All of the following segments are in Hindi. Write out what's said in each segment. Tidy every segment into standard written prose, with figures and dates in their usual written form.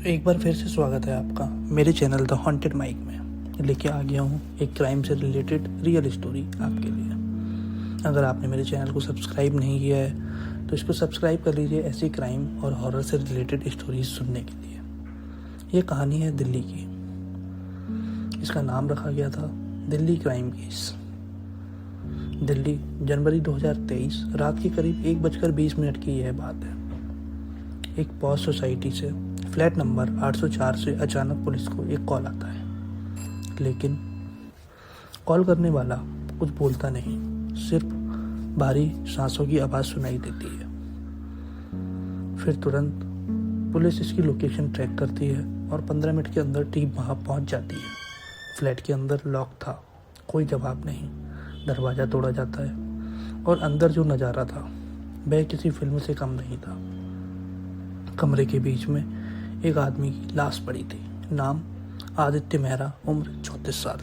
एक बार फिर से स्वागत है आपका मेरे चैनल द हॉन्टेड माइक में। लेके आ गया हूँ एक क्राइम से रिलेटेड रियल स्टोरी आपके लिए। अगर आपने मेरे चैनल को सब्सक्राइब नहीं किया है तो इसको सब्सक्राइब कर लीजिए ऐसी क्राइम और हॉरर से रिलेटेड स्टोरीज सुनने के लिए। ये कहानी है दिल्ली की। इसका नाम रखा गया था दिल्ली क्राइम केस। दिल्ली, जनवरी 2023, रात के करीब 1:20 की यह बात है। एक पॉश सोसाइटी से फ्लैट नंबर 804 से अचानक पुलिस को एक कॉल आता है, लेकिन कॉल करने वाला कुछ बोलता नहीं, सिर्फ भारी सांसों की आवाज़ सुनाई देती है। फिर तुरंत पुलिस इसकी लोकेशन ट्रैक करती है और 15 मिनट के अंदर टीम वहाँ पहुँच जाती है। फ्लैट के अंदर लॉक था, कोई जवाब नहीं। दरवाज़ा तोड़ा जाता है और अंदर जो नज़ारा था वह किसी फिल्म से कम नहीं था। कमरे के बीच में एक आदमी की लाश पड़ी थी। नाम आदित्य मेहरा, उम्र 34 साल।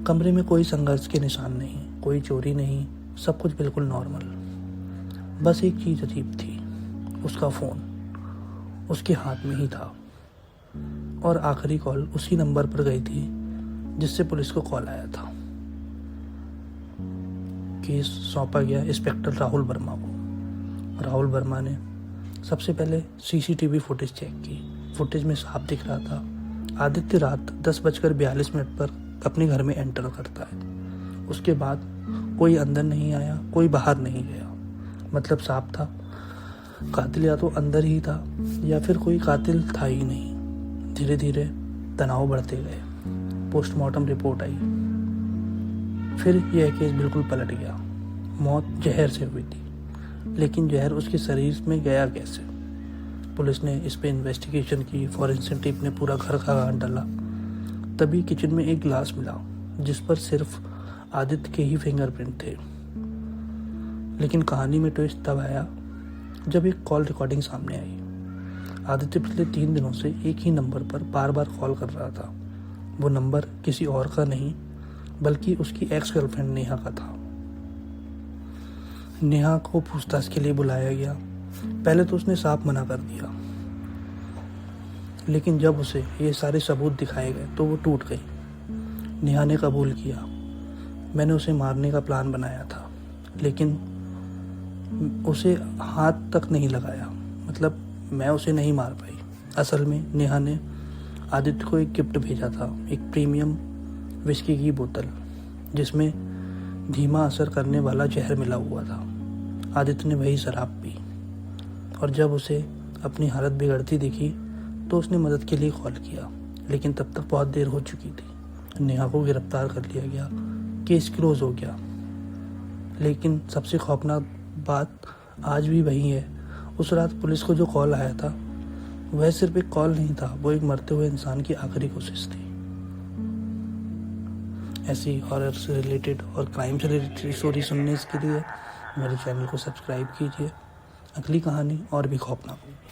कमरे में कोई संघर्ष के निशान नहीं, कोई चोरी नहीं, सब कुछ बिल्कुल नॉर्मल। बस एक चीज़ अजीब थी, उसका फ़ोन उसके हाथ में ही था और आखिरी कॉल उसी नंबर पर गई थी जिससे पुलिस को कॉल आया था। केस सौंपा गया इंस्पेक्टर राहुल वर्मा को। राहुल वर्मा ने सबसे पहले सीसीटीवी फुटेज चेक की। फुटेज में साफ दिख रहा था आदित्य रात 10:42 पर अपने घर में एंटर करता है। उसके बाद कोई अंदर नहीं आया, कोई बाहर नहीं गया। मतलब साफ था, कातिल या तो अंदर ही था या फिर कोई कातिल था ही नहीं। धीरे धीरे तनाव बढ़ते गए। पोस्टमार्टम रिपोर्ट आई। फिर यह केस बिल्कुल पलट गया। मौत जहर से हुई थी, लेकिन जहर उसके शरीर में गया कैसे? पुलिस ने इस पे इन्वेस्टिगेशन की। फॉरेंसिक टीम ने पूरा घर का गांठ डाला। तभी किचन में एक ग्लास मिला जिस पर सिर्फ आदित्य के ही फिंगरप्रिंट थे। लेकिन कहानी में ट्विस्ट तब आया जब एक कॉल रिकॉर्डिंग सामने आई। आदित्य पिछले 3 दिनों से एक ही नंबर पर बार बार कॉल कर रहा था। वो नंबर किसी और का नहीं बल्कि उसकी एक्स गर्लफ्रेंड नेहा का था। नेहा को पूछताछ के लिए बुलाया गया। पहले तो उसने साफ मना कर दिया, लेकिन जब उसे ये सारे सबूत दिखाए गए तो वो टूट गई। नेहा ने कबूल किया, मैंने उसे मारने का प्लान बनाया था, लेकिन उसे हाथ तक नहीं लगाया। मतलब मैं उसे नहीं मार पाई। असल में नेहा ने आदित्य को एक गिफ्ट भेजा था, एक प्रीमियम विस्की की बोतल जिसमें धीमा असर करने वाला जहर मिला हुआ था। आदित्य ने वही शराब पी और जब उसे अपनी हालत बिगड़ती दिखी तो उसने मदद के लिए कॉल किया, लेकिन तब तक बहुत देर हो चुकी थी। नेहा को गिरफ्तार कर लिया गया। केस क्लोज हो गया। लेकिन सबसे खौफनाक बात आज भी वही है। उस रात पुलिस को जो कॉल आया था वह सिर्फ एक कॉल नहीं था, वो एक मरते हुए इंसान की आखिरी कोशिश थी। ऐसी हॉरर से रिलेटेड और क्राइम से रिलेटेड स्टोरी सुनने के लिए मेरे चैनल को सब्सक्राइब कीजिए। अगली कहानी और भी खौफनाक होगी।